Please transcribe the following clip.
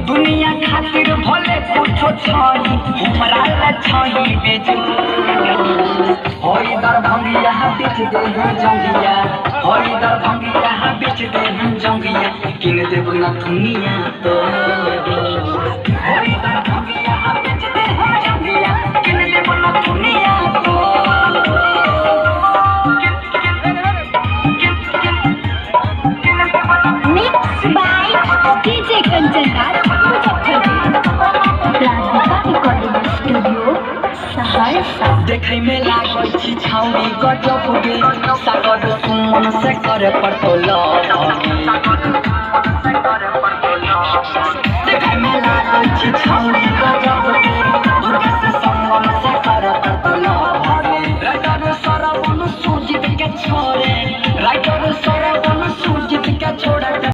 दुनिया खातिर भले कुछो छाई हमरा ला छाई बेजोड़ होई दरभंगिया बेच दे जंगिया होई दरभंगिया बेच दे जंगिया किन देब ना दुनिया तो होई दरभंगिया बेच दे जंगिया किन देब ना दुनिया तो Mixed by DJ Kanchan Raj देखै में लागै छी छौरी गजब गे सागर सुमन से करे पड़तो लव